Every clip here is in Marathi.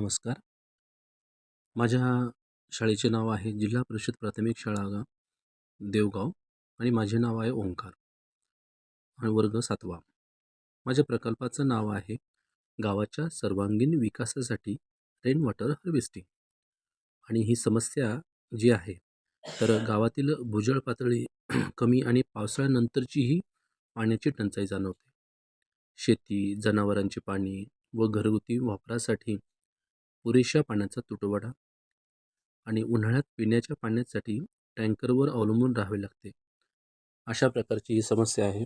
नमस्कार. माझ्या शाळेचे नाव आहे जिल्हा परिषद प्राथमिक शाळा देवगाव आणि माझे नाव आहे ओंकार आणि वर्ग 7वा. माझ्या प्रकल्पाचं नाव आहे गावाच्या सर्वांगीण विकासासाठी रेन वॉटर हार्वेस्टिंग. आणि ही समस्या जी आहे तर गावातील भूजल पातळी कमी आणि पावसाळ्यानंतरचीही पाण्याची टंचाई जाणवते. शेती, जनावरांचे पाणी व घरगुती वापरासाठी पुरेशा पाण्याचा तुटवडा आणि उन्हाळ्यात पिण्याच्या पाण्यासाठी टँकरवर अवलंबून राहावे लागते. अशा प्रकारची ही समस्या आहे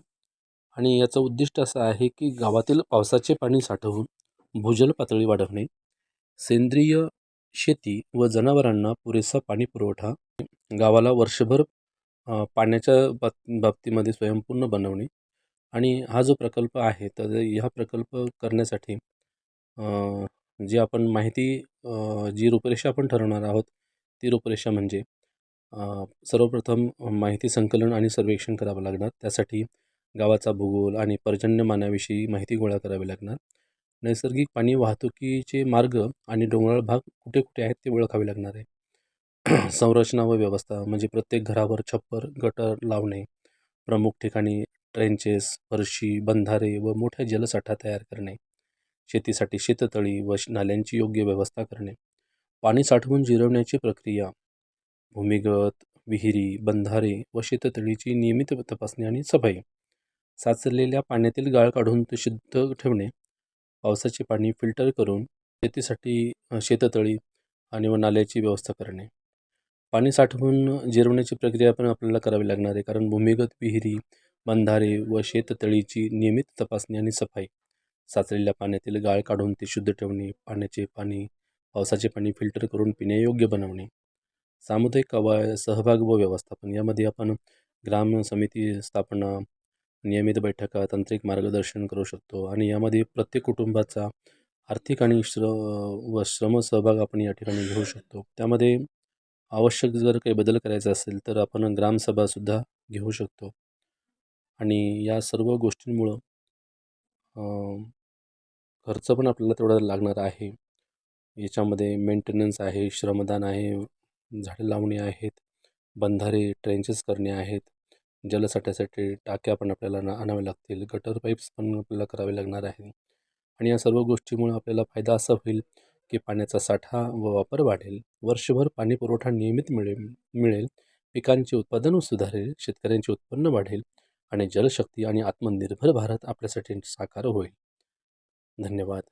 आणि याचं उद्दिष्ट असं आहे की गावातील पावसाचे पाणी साठवून भूजल पातळी वाढवणे, सेंद्रिय शेती व जनावरांना पुरेसा पाणी पुरवठा, गावाला वर्षभर पाण्याच्या बाबतीमध्ये स्वयंपूर्ण बनवणे. आणि हा जो प्रकल्प आहे तर ह्या प्रकल्प करण्यासाठी जी आपण माहिती जी रूपरेषा आपण ठरवणार आहोत ती रूपरेषा म्हणजे सर्वप्रथम माहिती संकलन आणि सर्वेक्षण करावं लागणार. त्यासाठी गावाचा भूगोल आणि पर्जन्यमानाविषयी माहिती गोळा करावी लागणार. नैसर्गिक पाणी वाहतुकीचे मार्ग आणि डोंगराळ भाग कुठे कुठे आहेत ते ओळखावे लागणार आहे. संरचना व व्यवस्था म्हणजे प्रत्येक घरावर छप्पर गटर लावणे, प्रमुख ठिकाणी ट्रेंचेस, फरशी, बंधारे व मोठ्या जलसाठा तयार करणे, शेतीसाठी शेततळी व नाल्यांची योग्य व्यवस्था करणे, पाणी साठवून जिरवण्याची प्रक्रिया, भूमिगत विहिरी, बंधारे व शेततळीची नियमित तपासणी आणि सफाई, साचलेल्या पाण्यातील गाळ काढून ते शुद्ध ठेवणे, पावसाचे पाणी फिल्टर करून शेतीसाठी शेततळी आणि व नाल्याची व्यवस्था करणे. पाणी साठवून जिरवण्याची प्रक्रिया पण आपल्याला करावी लागणार आहे, कारण भूमिगत विहिरी, बंधारे व शेततळीची नियमित तपासणी आणि सफाई, साचलेल्या पाण्यातील गाळ काढून ते शुद्ध ठेवणे, पावसाचे पाणी फिल्टर करून पिण्यायोग्य बनवणे, सामुदायिक सहभाग व व्यवस्थापन. यामध्ये आपण ग्राम समिती स्थापना, नियमित बैठका, तांत्रिक मार्गदर्शन करू शकतो आणि यामध्ये प्रत्येक कुटुंबाचा आर्थिक आणि श्रम सहभाग आपण या ठिकाणी घेऊ शकतो. त्यामध्ये आवश्यक जर काही बदल करायचा असेल तर आपण ग्रामसभासुद्धा घेऊ शकतो. आणि या सर्व गोष्टींमुळं खर्च पण आपल्याला तेवढा लागणार आहे. याच्यामध्ये मेंटेनन्स आहे, श्रमदान आहे, झाडे लावणे आहेत, बंधारे ट्रेंचेस करणे आहेत, जलसाठ्यासाठी टाक्या पण आपल्याला आणाव्या लागतील, गटर पाईप्स पण आपल्याला करावे लागणार आहे. आणि या सर्व गोष्टीमुळे आपल्याला फायदा असा होईल की पाण्याचा साठा व वापर वाढेल, वर्षभर पाणी पुरवठा नियमित मिळेल, पिकांचे उत्पादन सुधारेल, शेतकऱ्यांचे उत्पन्न वाढेल आणि जलशक्ती आणि आत्मनिर्भर भारत आपल्यासाठी साकार होईल. धन्यवाद.